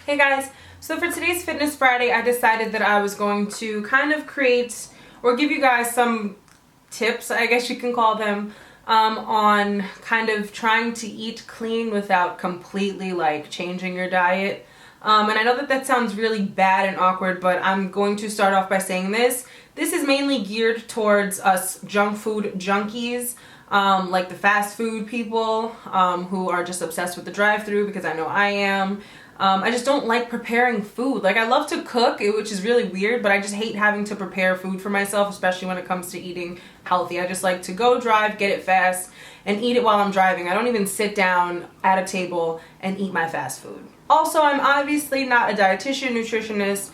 Hey guys, so for today's Fitness Friday, I decided that I was going to kind of create or give you guys some tips, I guess you can call them, on kind of trying to eat clean without completely like changing your diet. And I know that that sounds really bad and awkward, but I'm going to start off by saying this. This is mainly geared towards us junk food junkies, like the fast food people who are just obsessed with the drive-thru, because I know I am. I just don't like preparing food. Like, I love to cook, which is really weird, but I just hate having to prepare food for myself, especially when it comes to eating healthy. I just like to go drive, get it fast, and eat it while I'm driving. I don't even sit down at a table and eat my fast food. Also, I'm obviously not a dietitian, nutritionist,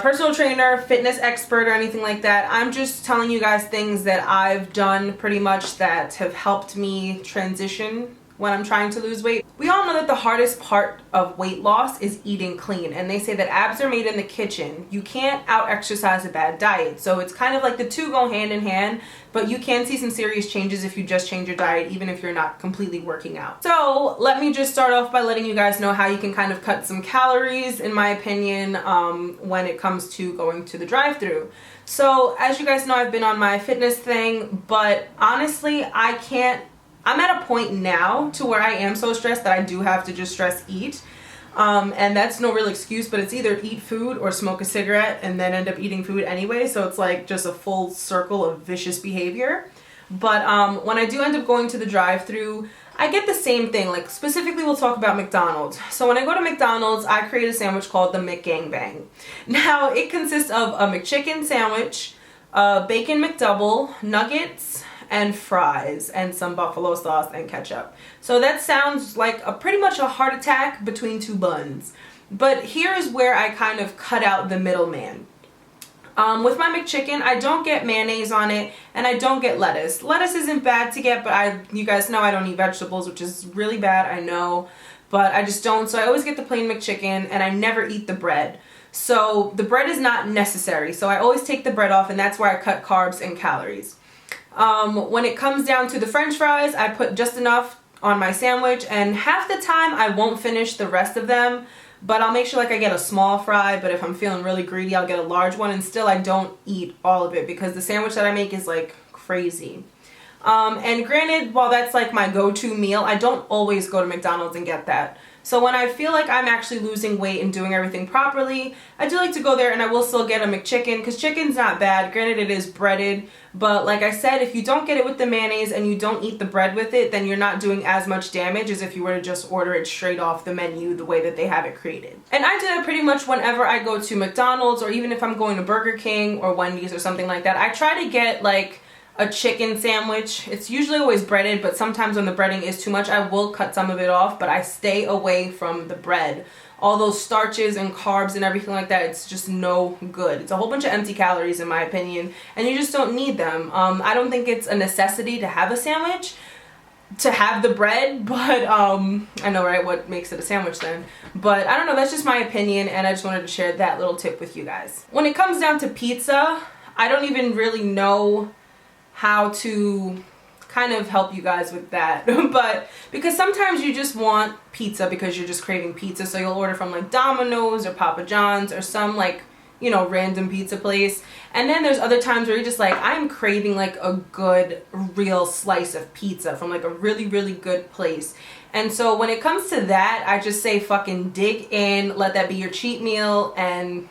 personal trainer, fitness expert, or anything like that. I'm just telling you guys things that I've done pretty much that have helped me transition when I'm trying to lose weight. We all know that the hardest part of weight loss is eating clean, and they say that abs are made in the kitchen. You can't out-exercise a bad diet, so it's kind of like the two go hand in hand, but you can see some serious changes if you just change your diet, even if you're not completely working out. So let me just start off by letting you guys know how you can kind of cut some calories, in my opinion, when it comes to going to the drive-thru. So as you guys know, I've been on my fitness thing, but honestly, I'm at a point now to where I am so stressed that I do have to just stress eat. And that's no real excuse, but it's either eat food or smoke a cigarette and then end up eating food anyway. So it's like just a full circle of vicious behavior. But when I do end up going to the drive-thru, I get the same thing. Like, specifically, we'll talk about McDonald's. So when I go to McDonald's, I create a sandwich called the McGangbang. Now, it consists of a McChicken sandwich, a bacon McDouble, nuggets, and fries, and some buffalo sauce and ketchup. So that sounds like pretty much a heart attack between two buns. But here is where I kind of cut out the middleman. With my McChicken, I don't get mayonnaise on it, and I don't get lettuce. Lettuce isn't bad to get, but you guys know I don't eat vegetables, which is really bad, I know, but I just don't. So I always get the plain McChicken, and I never eat the bread. So the bread is not necessary, so I always take the bread off, and that's where I cut carbs and calories. When it comes down to the french fries, I put just enough on my sandwich, and half the time I won't finish the rest of them, but I'll make sure like I get a small fry, but if I'm feeling really greedy, I'll get a large one, and still I don't eat all of it because the sandwich that I make is like crazy. And granted, while that's like my go-to meal, I don't always go to McDonald's and get that. So when I feel like I'm actually losing weight and doing everything properly, I do like to go there, and I will still get a McChicken because chicken's not bad. Granted, it is breaded, but like I said, if you don't get it with the mayonnaise and you don't eat the bread with it, then you're not doing as much damage as if you were to just order it straight off the menu the way that they have it created. And I do that pretty much whenever I go to McDonald's, or even if I'm going to Burger King or Wendy's or something like that. I try to get like a chicken sandwich. It's usually always breaded, but sometimes when the breading is too much, I will cut some of it off, but I stay away from the bread. All those starches and carbs and everything like that, it's just no good. It's a whole bunch of empty calories in my opinion, and you just don't need them. I don't think it's a necessity to have a sandwich, to have the bread, but I know, right, what makes it a sandwich then? But I don't know, that's just my opinion, and I just wanted to share that little tip with you guys. When it comes down to pizza, I don't even really know how to kind of help you guys with that. But because sometimes you just want pizza because you're just craving pizza, so you'll order from like Domino's or Papa John's or some like, you know, random pizza place. And then there's other times where you're just like, I'm craving like a good real slice of pizza from like a really, really good place. And so when it comes to that, I just say fucking dig in, let that be your cheat meal, and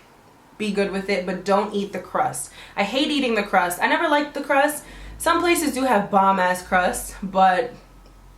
be good with it, but don't eat the crust. I hate eating the crust. I never liked the crust. Some places do have bomb-ass crust, but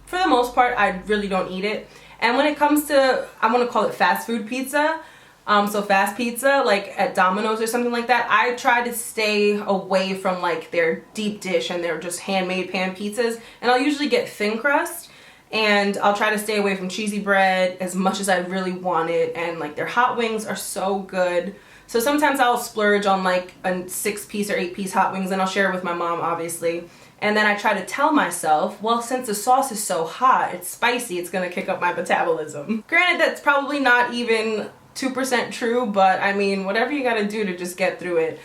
for the most part, I really don't eat it. And when it comes to, I want to call it fast food pizza, so fast pizza, like at Domino's or something like that, I try to stay away from like their deep dish and their just handmade pan pizzas, and I'll usually get thin crust, and I'll try to stay away from cheesy bread as much as I really want it, and like their hot wings are so good. So sometimes I'll splurge on like a 6-piece or 8-piece hot wings, and I'll share it with my mom, obviously. And then I try to tell myself, well, since the sauce is so hot, it's spicy, it's gonna kick up my metabolism. Granted, that's probably not even 2% true, but I mean, whatever you gotta do to just get through it.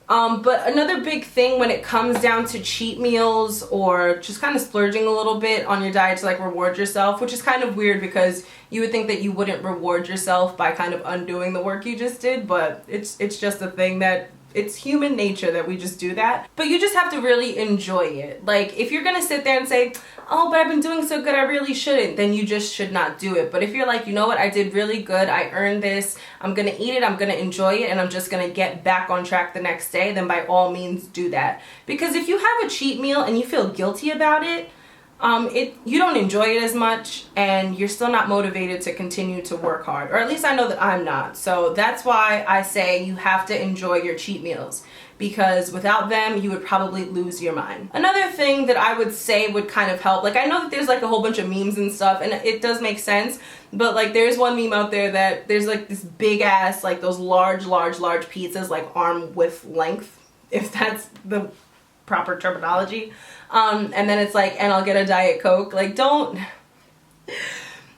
But another big thing when it comes down to cheat meals or just kind of splurging a little bit on your diet to like reward yourself, which is kind of weird because you would think that you wouldn't reward yourself by kind of undoing the work you just did, but it's just a thing that it's human nature that we just do that. But you just have to really enjoy it. Like, if you're gonna sit there and say, oh, but I've been doing so good, I really shouldn't, then you just should not do it. But if you're like, you know what, I did really good, I earned this, I'm gonna eat it, I'm gonna enjoy it, and I'm just gonna get back on track the next day, then by all means do that. Because if you have a cheat meal and you feel guilty about it, you don't enjoy it as much, and you're still not motivated to continue to work hard, or at least I know that I'm not. So that's why I say you have to enjoy your cheat meals, because without them you would probably lose your mind. Another thing that I would say would kind of help, like I know that there's like a whole bunch of memes and stuff, and it does make sense, but like there's one meme out there that there's like this big ass, like those large pizzas, like arm width length, if that's the proper terminology. And then it's like, and I'll get a Diet Coke. Like,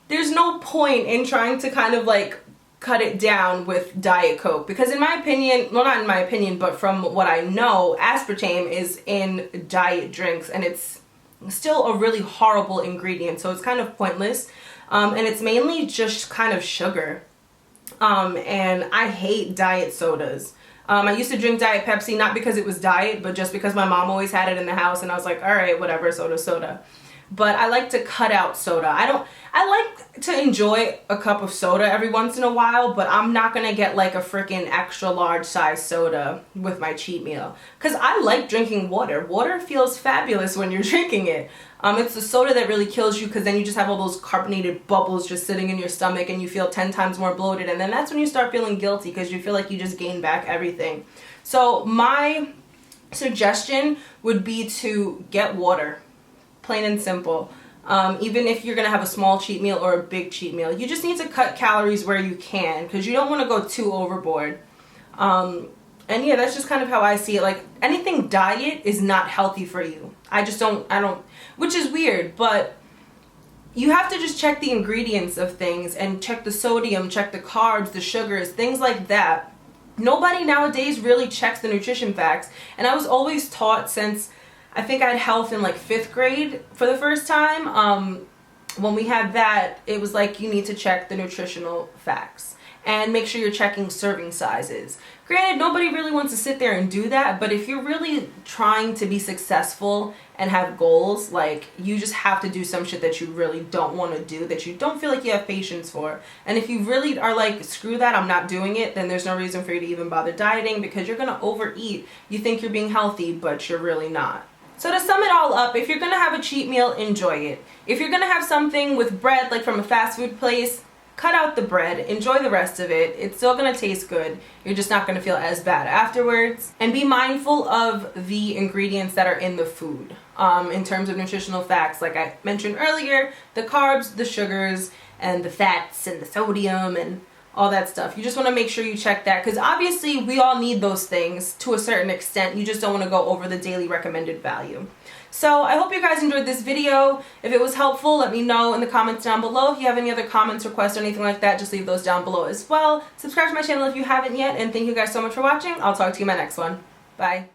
there's no point in trying to kind of like cut it down with Diet Coke, because in my opinion, well, not in my opinion, but from what I know, aspartame is in diet drinks, and it's still a really horrible ingredient, so it's kind of pointless. And it's mainly just kind of sugar. And I hate diet sodas. I used to drink Diet Pepsi, not because it was diet, but just because my mom always had it in the house, and I was like, all right, whatever, soda. But I like to cut out soda. I like to enjoy a cup of soda every once in a while, but I'm not gonna get like a freaking extra large size soda with my cheat meal. Cause I like drinking water. Water feels fabulous when you're drinking it. It's the soda that really kills you, because then you just have all those carbonated bubbles just sitting in your stomach, and you feel 10 times more bloated, and then that's when you start feeling guilty because you feel like you just gained back everything. So my suggestion would be to get water, plain and simple. Even if you're gonna have a small cheat meal or a big cheat meal, you just need to cut calories where you can, because you don't want to go too overboard. And yeah, that's just kind of how I see it. Like, anything diet is not healthy for you. I don't, which is weird, but you have to just check the ingredients of things and check the sodium, check the carbs, the sugars, things like that. Nobody nowadays really checks the nutrition facts, and I was always taught since I think I had health in like 5th grade for the first time. When we had that, it was like, you need to check the nutritional facts and make sure you're checking serving sizes. Granted, nobody really wants to sit there and do that, but if you're really trying to be successful and have goals, like, you just have to do some shit that you really don't want to do, that you don't feel like you have patience for. And if you really are like, screw that, I'm not doing it, then there's no reason for you to even bother dieting, because you're gonna overeat. You think you're being healthy, but you're really not. So to sum it all up, if you're gonna have a cheat meal, enjoy it. If you're gonna have something with bread, like from a fast food place, cut out the bread, enjoy the rest of it. It's still gonna taste good. You're just not gonna feel as bad afterwards. And be mindful of the ingredients that are in the food. In terms of nutritional facts, like I mentioned earlier, the carbs, the sugars, and the fats, and the sodium, and all that stuff. You just want to make sure you check that, because obviously we all need those things to a certain extent. You just don't want to go over the daily recommended value. So I hope you guys enjoyed this video. If it was helpful, let me know in the comments down below. If you have any other comments, requests, or anything like that, just leave those down below as well. Subscribe to my channel if you haven't yet, and thank you guys so much for watching. I'll talk to you in my next one. Bye.